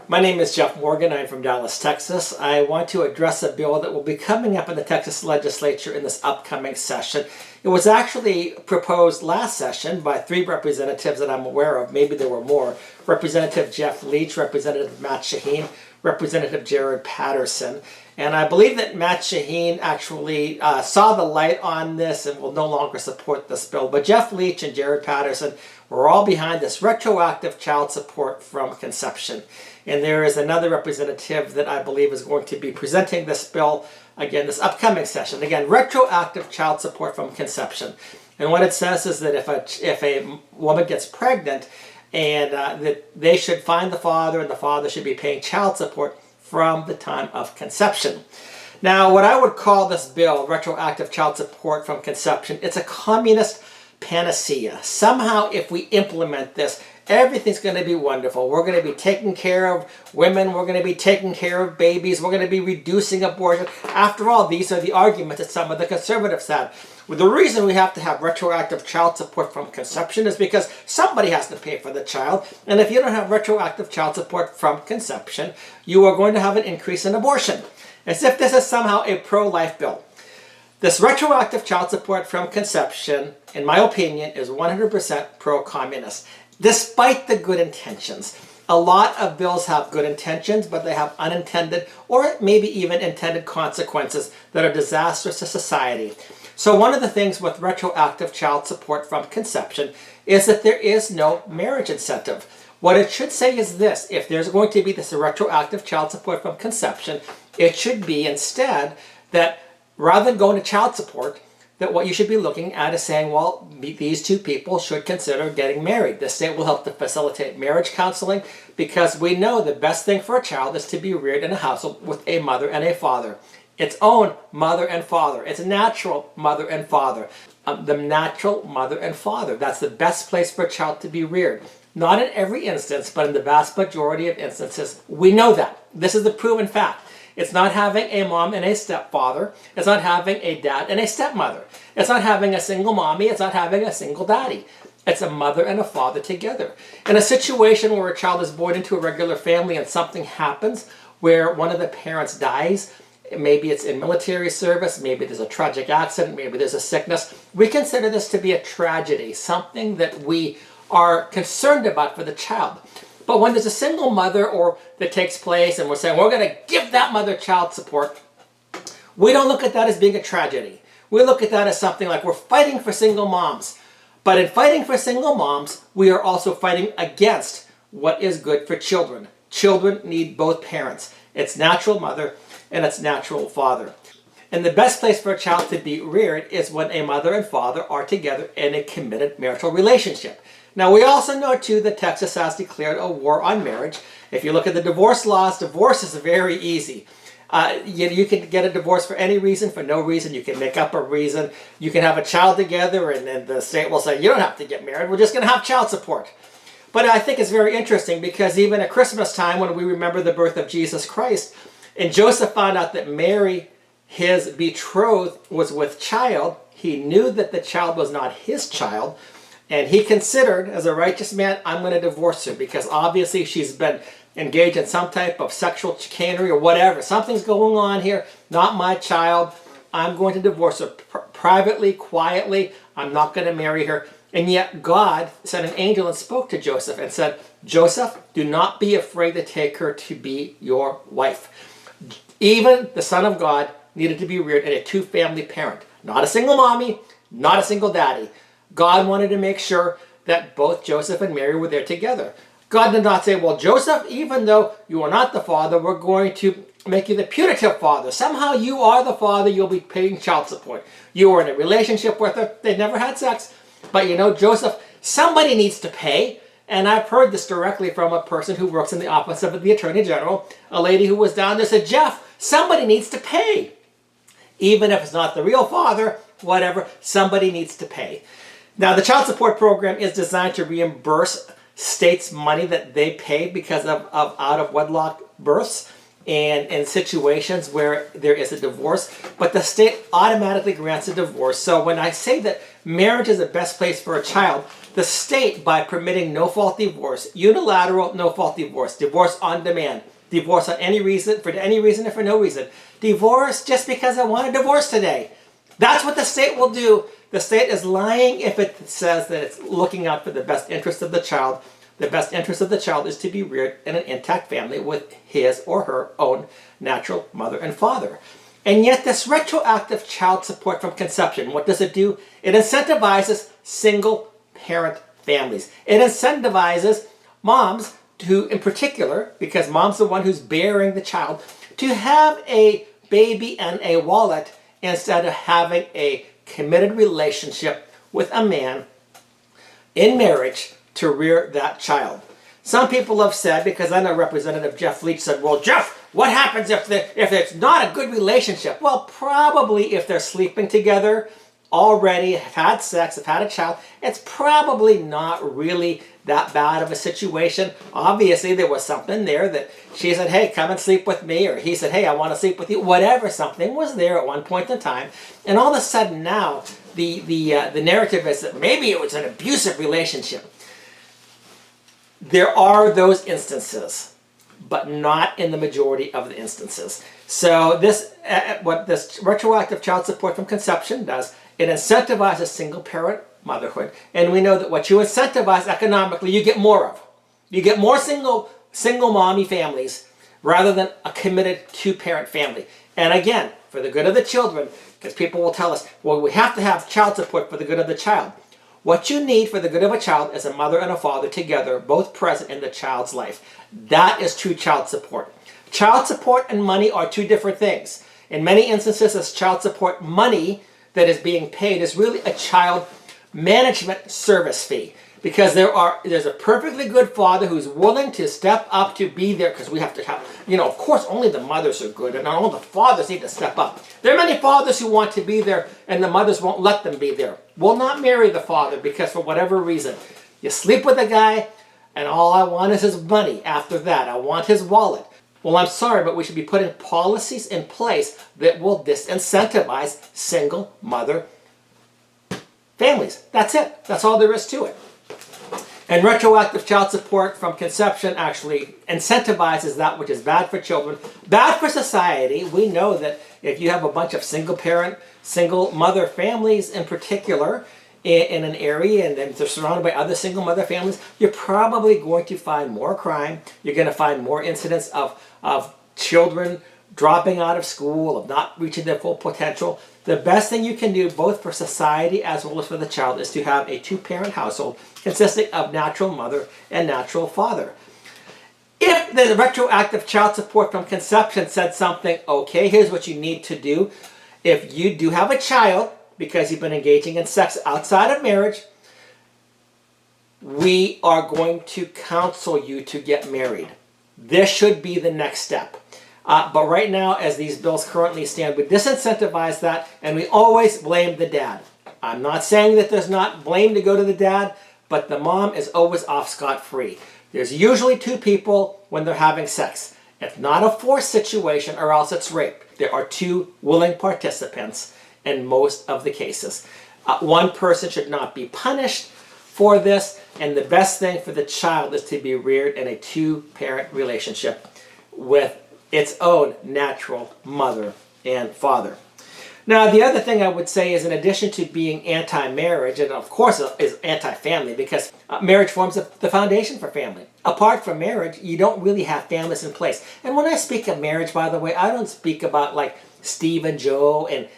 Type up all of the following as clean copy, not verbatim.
My name is Jeff Morgan. I'm from Dallas, Texas. I want to address a bill that will be coming up in the Texas legislature in this upcoming session. It was actually proposed last session by 3 representatives that I'm aware of. Maybe there were more. Representative Jeff Leach, Representative Matt Shaheen, Representative Jared Patterson. And I believe that Matt Shaheen actually saw the light on this and will no longer support this bill. But Jeff Leach and Jared Patterson were all behind this retroactive child support from conception. And there is another representative that I believe is going to be presenting this bill again this upcoming session. Again, retroactive child support from conception. And what it says is that if a woman gets pregnant, and that they should find the father, and the father should be paying child support from the time of conception. Now, what I would call this bill, retroactive child support from conception, it's a communist panacea. Somehow, if we implement this, everything's going to be wonderful. We're going to be taking care of women. We're going to be taking care of babies. We're going to be reducing abortion. After all, these are the arguments that some of the conservatives have. Well, the reason we have to have retroactive child support from conception is because somebody has to pay for the child. And if you don't have retroactive child support from conception, you are going to have an increase in abortion. As if this is somehow a pro-life bill. This retroactive child support from conception, in my opinion, is 100% pro-communist. Despite the good intentions. A lot of bills have good intentions, but they have unintended or maybe even intended consequences that are disastrous to society. So one of the things with retroactive child support from conception is that there is no marriage incentive. What it should say is this: if there's going to be this retroactive child support from conception, it should be instead that rather than going to child support, that what you should be looking at is saying, well, these two people should consider getting married. The state will help to facilitate marriage counseling because we know the best thing for a child is to be reared in a household with a mother and a father. Its own mother and father. Its natural mother and father. The natural mother and father. That's the best place for a child to be reared. Not in every instance, but in the vast majority of instances, we know that. This is the proven fact. It's not having a mom and a stepfather. It's not having a dad and a stepmother. It's not having a single mommy. It's not having a single daddy. It's a mother and a father together. In a situation where a child is born into a regular family and something happens where one of the parents dies, maybe it's in military service, maybe there's a tragic accident, maybe there's a sickness, we consider this to be a tragedy, something that we are concerned about for the child. But when there's a single mother or that takes place and we're saying we're going to give that mother child support, we don't look at that as being a tragedy. We look at that as something like we're fighting for single moms. But in fighting for single moms, we are also fighting against what is good for children. Children need both parents, its natural mother and its natural father. And the best place for a child to be reared is when a mother and father are together in a committed marital relationship. Now, we also know, too, that Texas has declared a war on marriage. If you look at the divorce laws, divorce is very easy. You can get a divorce for any reason, for no reason. You can make up a reason. You can have a child together, and then the state will say, you don't have to get married. We're just going to have child support. But I think it's very interesting because even at Christmas time, when we remember the birth of Jesus Christ, and Joseph found out that Mary, his betrothed, was with child, he knew that the child was not his child. And he considered, as a righteous man, I'm going to divorce her because obviously she's been engaged in some type of sexual chicanery or whatever. Something's going on here, not my child. I'm going to divorce her privately, quietly. I'm not going to marry her. And yet God sent an angel and spoke to Joseph and said, Joseph, do not be afraid to take her to be your wife. Even the Son of God needed to be reared in a two-family parent. Not a single mommy, not a single daddy. God wanted to make sure that both Joseph and Mary were there together. God did not say, well, Joseph, even though you are not the father, we're going to make you the putative father. Somehow you are the father, you'll be paying child support. You were in a relationship with her, they never had sex. But you know, Joseph, somebody needs to pay. And I've heard this directly from a person who works in the office of the Attorney General. A lady who was down there said, Jeff, somebody needs to pay. Even if it's not the real father, whatever, somebody needs to pay. Now, the child support program is designed to reimburse states money that they pay because of out-of-wedlock births and in situations where there is a divorce, but the state automatically grants a divorce. So when I say that marriage is the best place for a child, The state, by permitting no-fault divorce, unilateral no-fault divorce, divorce on demand, divorce on any reason, for any reason or for no reason, divorce just because I want a divorce today. That's what the state will do. The state is lying if it says that it's looking out for the best interest of the child. The best interest of the child is to be reared in an intact family with his or her own natural mother and father. And yet this retroactive child support from conception, what does it do? It incentivizes single-parent families. It incentivizes moms to, in particular, because mom's the one who's bearing the child, to have a baby and a wallet instead of having a committed relationship with a man in marriage to rear that child. Some people have said, because I know Representative Jeff Leach said, well, Jeff, what happens if it's not a good relationship? Well, probably if they're sleeping together, already have had sex, have had a child, it's probably not really that bad of a situation. Obviously, there was something there that she said, hey, come and sleep with me, or he said, hey, I want to sleep with you. Whatever, something was there at one point in time. And all of a sudden now, the narrative is that maybe it was an abusive relationship. There are those instances, but not in the majority of the instances. So this, what this retroactive child support from conception does, it incentivizes single-parent motherhood. And we know that what you incentivize economically, you get more of. You get more single mommy families rather than a committed two-parent family. And again, for the good of the children, because people will tell us, well, we have to have child support for the good of the child. What you need for the good of a child is a mother and a father together, both present in the child's life. That is true child support. Child support and money are two different things. In many instances, this child support money that is being paid is really a child management service fee. Because there's a perfectly good father who's willing to step up to be there, because we have to have, of course, only the mothers are good, and all the fathers need to step up. There are many fathers who want to be there, and the mothers won't let them be there. Will not marry the father because for whatever reason. You sleep with a guy, and all I want is his money. After that, I want his wallet. Well, I'm sorry, but we should be putting policies in place that will disincentivize single mother families. That's it. That's all there is to it. And retroactive child support from conception actually incentivizes that which is bad for children, bad for society. We know that if you have a bunch of single-parent, single-mother families in particular in an area, and then they're surrounded by other single-mother families, you're probably going to find more crime. You're going to find more incidents of children dropping out of school, of not reaching their full potential. The best thing you can do, both for society as well as for the child, is to have a two-parent household consisting of natural mother and natural father. If the retroactive child support from conception said something, okay, here's what you need to do. If you do have a child, because you've been engaging in sex outside of marriage, we are going to counsel you to get married. This should be the next step. But right now, as these bills currently stand, we disincentivize that, and we always blame the dad. I'm not saying that there's not blame to go to the dad, but the mom is always off scot-free. There's usually two people when they're having sex. It's not a forced situation, or else it's rape. There are two willing participants in most of the cases. One person should not be punished for this, and the best thing for the child is to be reared in a two-parent relationship with its own natural mother and father. Now, the other thing I would say is, in addition to being anti-marriage, and of course is anti-family, because marriage forms the foundation for family. Apart from marriage, you don't really have families in place. And when I speak of marriage, by the way, I don't speak about like Steve and Joe and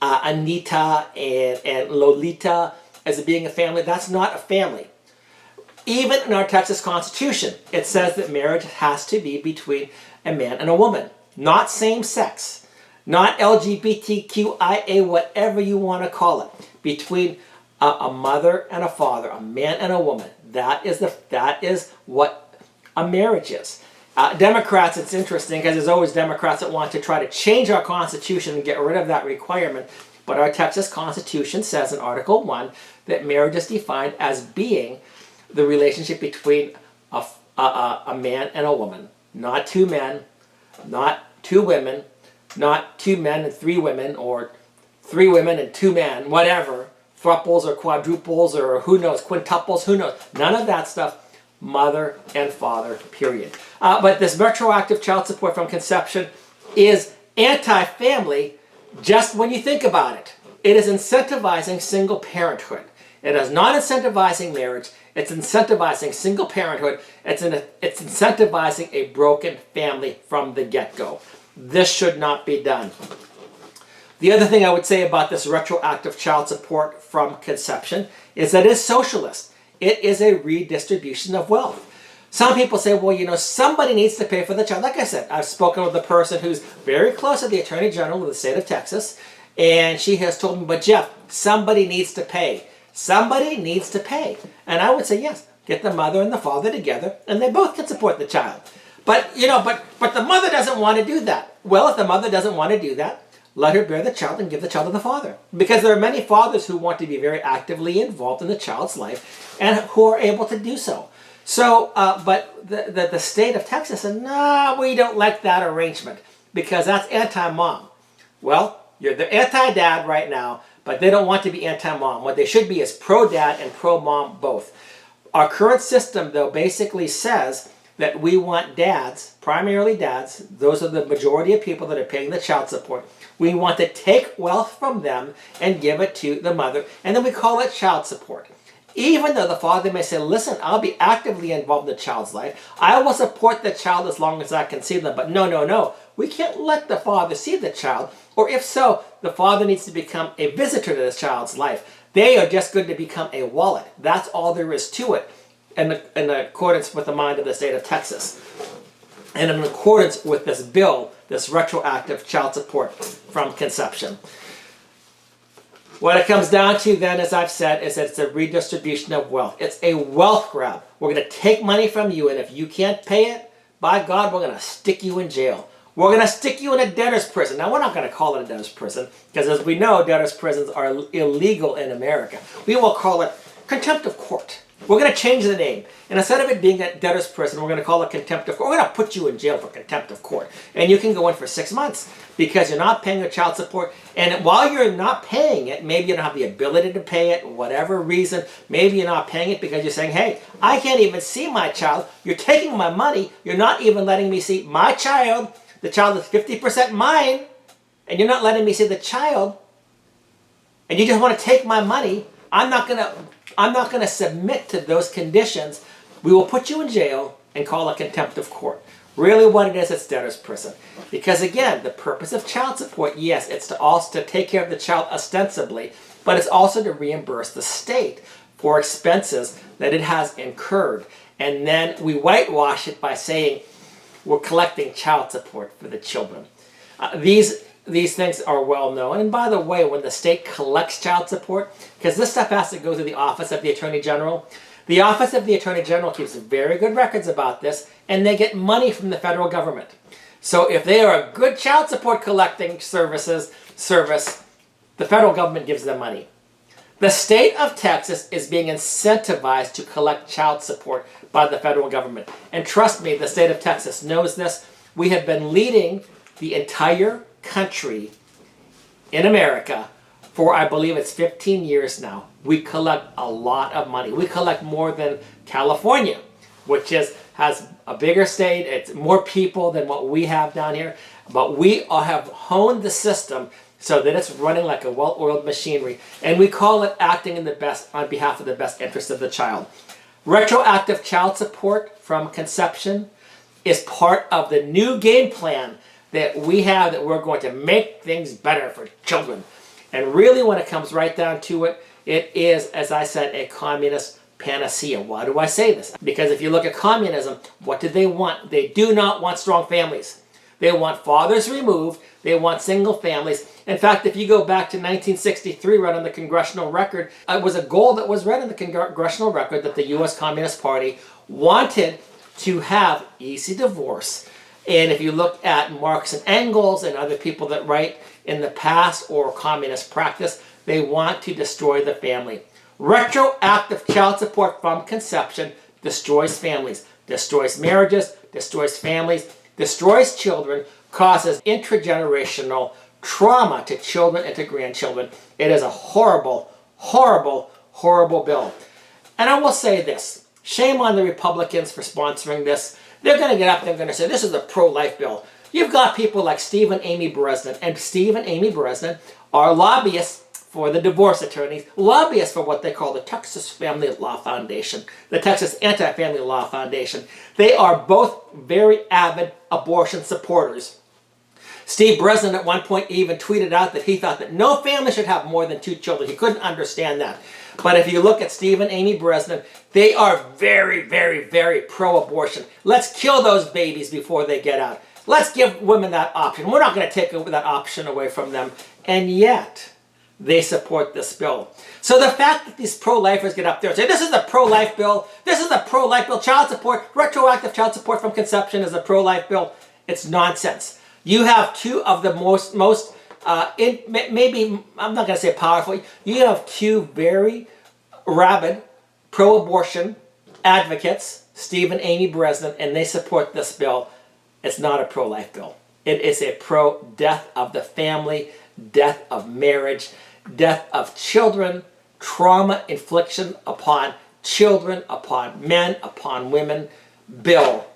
Anita and Lolita as being a family. That's not a family. Even in our Texas Constitution, it says that marriage has to be between a man and a woman, not same sex, not LGBTQIA, whatever you want to call it, between a mother and a father, a man and a woman. That is what a marriage is. Democrats, it's interesting because there's always Democrats that want to try to change our Constitution and get rid of that requirement. But our Texas Constitution says in Article 1 that marriage is defined as being the relationship between a man and a woman. Not two men, not two women, not two men and three women, or three women and two men, whatever. thruples or quadruples or who knows, quintuples, who knows. None of that stuff. Mother and father, period. But this retroactive child support from conception is anti-family just when you think about it. It is incentivizing single parenthood. It is not incentivizing marriage. It's incentivizing single parenthood. It's incentivizing a broken family from the get-go. This should not be done. The other thing I would say about this retroactive child support from conception is that it's socialist. It is a redistribution of wealth. Some people say, well, you know, somebody needs to pay for the child. Like I said, I've spoken with a person who's very close to the Attorney General of the state of Texas, and she has told me, but Jeff, somebody needs to pay. Somebody needs to pay. And I would say, yes, get the mother and the father together, and they both can support the child. But, you know, but the mother doesn't want to do that. Well, if the mother doesn't want to do that, let her bear the child and give the child to the father. Because there are many fathers who want to be very actively involved in the child's life and who are able to do so. So, but the state of Texas said, no, we don't like that arrangement because that's anti-mom. Well, they're anti-dad right now, but they don't want to be anti-mom. What they should be is pro-dad and pro-mom both. Our current system, though, basically says that we want dads, primarily dads, those are the majority of people that are paying the child support. We want to take wealth from them and give it to the mother, and then we call it child support. Even though the father may say, listen, I'll be actively involved in the child's life. I will support the child as long as I can see them. But no. We can't let the father see the child. Or if so, the father needs to become a visitor to the child's life. They are just going to become a wallet. That's all there is to it in accordance with the mind of the state of Texas. And in accordance with this bill, this retroactive child support from conception. What it comes down to then, as I've said, is that it's a redistribution of wealth. It's a wealth grab. We're going to take money from you, and if you can't pay it, by God, we're going to stick you in jail. We're going to stick you in a debtor's prison. Now, we're not going to call it a debtor's prison, because as we know, debtor's prisons are illegal in America. We will call it contempt of court. We're going to change the name. And instead of it being a debtor's prison, we're going to call it contempt of court. We're going to put you in jail for contempt of court. And you can go in for 6 months because you're not paying your child support. And while you're not paying it, maybe you don't have the ability to pay it, whatever reason. Maybe you're not paying it because you're saying, hey, I can't even see my child. You're taking my money. You're not even letting me see my child. The child is 50% mine. And you're not letting me see the child. And you just want to take my money. I'm not going to submit to those conditions. We will put you in jail and call it contempt of court. Really what it is, it's debtor's prison. Because again, the purpose of child support, yes, it's to also to take care of the child ostensibly, but it's also to reimburse the state for expenses that it has incurred. And then we whitewash it by saying we're collecting child support for the children. These things are well known. And by the way, when the state collects child support, because this stuff has to go through the Office of the Attorney General, the Office of the Attorney General keeps very good records about this, and they get money from the federal government. So if they are a good child support collecting service, the federal government gives them money. The state of Texas is being incentivized to collect child support by the federal government. And trust me, the state of Texas knows this. We have been leading the entire country in America for, I believe it's 15 years now. We collect a lot of money. We collect more than California, which has a bigger state. It's more people than what we have down here. But we have honed the system so that it's running like a well-oiled machinery. And we call it acting on behalf of the best interest of the child. Retroactive child support from conception is part of the new game plan that we have, that we're going to make things better for children. And really when it comes right down to it, it is, as I said, a communist panacea. Why do I say this? Because if you look at communism, what do they want? They do not want strong families. They want fathers removed. They want single families. In fact, if you go back to 1963, read on the congressional record, it was a goal that was read in the congressional record that the U.S. Communist Party wanted to have easy divorce. And if you look at Marx and Engels and other people that write in the past or communist practice, they want to destroy the family. Retroactive child support from conception destroys families, destroys marriages, destroys families, destroys children, causes intergenerational trauma to children and to grandchildren. It is a horrible, Horrible, horrible bill. And I will say this. Shame on the Republicans for sponsoring this. They're going to get up and they're going to say, this is a pro-life bill. You've got people like Steve and Amy Bresnan. And Steve and Amy Bresnan are lobbyists for the divorce attorneys, lobbyists for what they call the Texas Family Law Foundation, the Texas Anti-Family Law Foundation. They are both very avid abortion supporters. Steve Bresnan at one point even tweeted out that he thought that no family should have more than 2 children. He couldn't understand that. But if you look at Steve and Amy Bresnan, they are very, very, very pro-abortion. Let's kill those babies before they get out. Let's give women that option. We're not going to take that option away from them. And yet, they support this bill. So the fact that these pro-lifers get up there and say, this is a pro-life bill, this is a pro-life bill, child support, retroactive child support from conception is a pro-life bill, it's nonsense. You have 2 of the most maybe, I'm not going to say powerful, you have 2 very rabid pro-abortion advocates, Steve and Amy Bresnan, and they support this bill. It's not a pro-life bill. It is a pro-death of the family, death of marriage, death of children, trauma infliction upon children, upon men, upon women bill.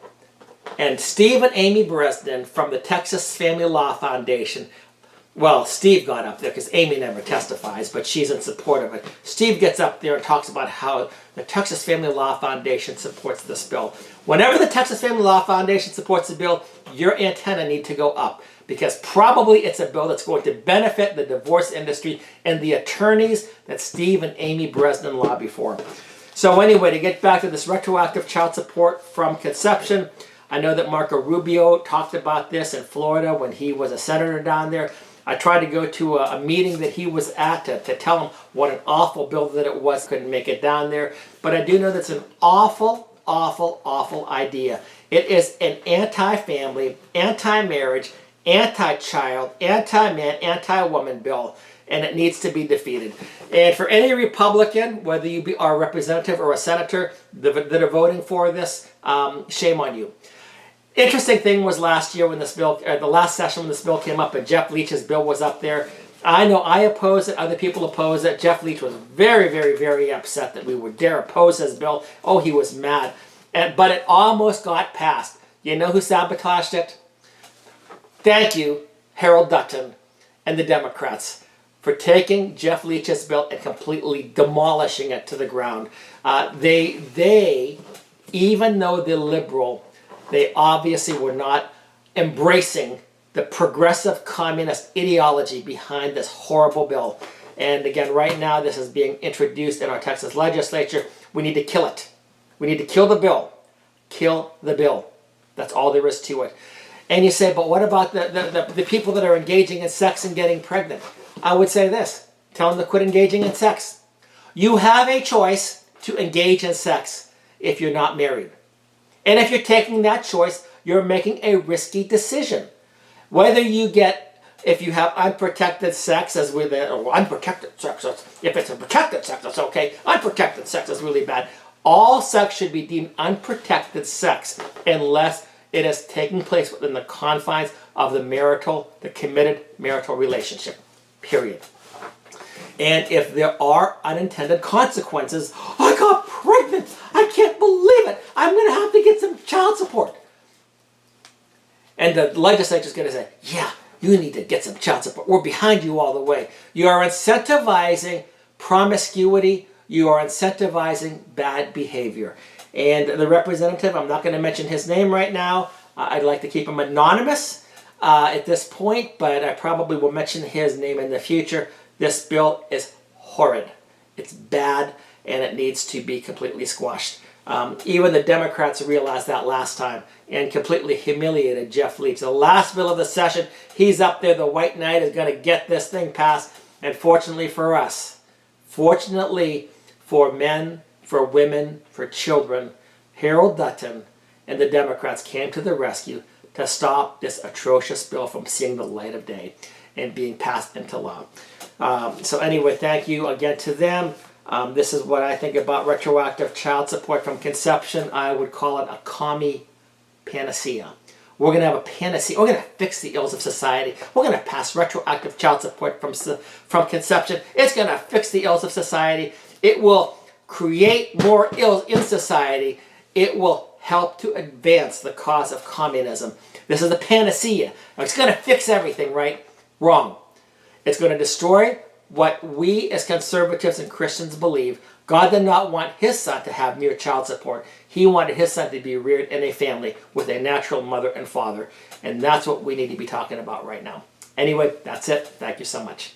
And Steve and Amy Bresnan from the Texas Family Law Foundation, well, Steve got up there because Amy never testifies, but she's in support of it. Steve gets up there and talks about how the Texas Family Law Foundation supports this bill. Whenever the Texas Family Law Foundation supports a bill, your antenna need to go up, because probably it's a bill that's going to benefit the divorce industry and the attorneys that Steve and Amy Bresnan lobby for. So anyway, to get back to this retroactive child support from conception, I know that Marco Rubio talked about this in Florida when he was a senator down there. I tried to go to a meeting that he was at to tell him what an awful bill that it was. Couldn't make it down there. But I do know that's an awful, awful, awful idea. It is an anti-family, anti-marriage, anti-child, anti-man, anti-woman bill, and it needs to be defeated. And for any Republican, whether you are a representative or a senator that are voting for this, shame on you. Interesting thing was last year when this bill, the last session when this bill came up and Jeff Leach's bill was up there. I know I opposed it, other people opposed it. Jeff Leach was very, very, very upset that we would dare oppose his bill. Oh, he was mad. But it almost got passed. You know who sabotaged it? Thank you, Harold Dutton and the Democrats, for taking Jeff Leach's bill and completely demolishing it to the ground. They, even though they're liberal, they obviously were not embracing the progressive communist ideology behind this horrible bill. And again, right now this is being introduced in our Texas legislature. We need to kill it. We need to kill the bill. Kill the bill. That's all there is to it. And you say, but what about the people that are engaging in sex and getting pregnant? I would say this. Tell them to quit engaging in sex. You have a choice to engage in sex if you're not married. And if you're taking that choice, you're making a risky decision. Whether you get, if you have unprotected sex, as with unprotected sex, if it's a protected sex, that's okay. Unprotected sex is really bad. All sex should be deemed unprotected sex unless it is taking place within the confines of the committed marital relationship, period. And if there are unintended consequences, I got pregnant, I can't believe it, I'm going to have to get some child support. And the legislature is going to say, yeah, you need to get some child support. We're behind you all the way. You are incentivizing promiscuity. You are incentivizing bad behavior. And the representative, I'm not going to mention his name right now. I'd like to keep him anonymous at this point, but I probably will mention his name in the future. This bill is horrid. It's bad, and it needs to be completely squashed. Even the Democrats realized that last time and completely humiliated Jeff Leach. The last bill of the session, he's up there. The white knight is going to get this thing passed. And fortunately for us, fortunately for men, for women, for children, Harold Dutton and the Democrats came to the rescue to stop this atrocious bill from seeing the light of day and being passed into law. So anyway, thank you again to them. This is what I think about retroactive child support from conception. I would call it a commie panacea. We're going to have a panacea. We're going to fix the ills of society. We're going to pass retroactive child support from conception. It's going to fix the ills of society. It will create more ills in society. It will help to advance the cause of communism. This is the panacea. It's going to fix everything, right? Wrong. It's going to destroy what we as conservatives and Christians believe. God did not want his son to have mere child support. He wanted his son to be reared in a family with a natural mother and father. And that's what we need to be talking about right now. Anyway, that's it. Thank you so much.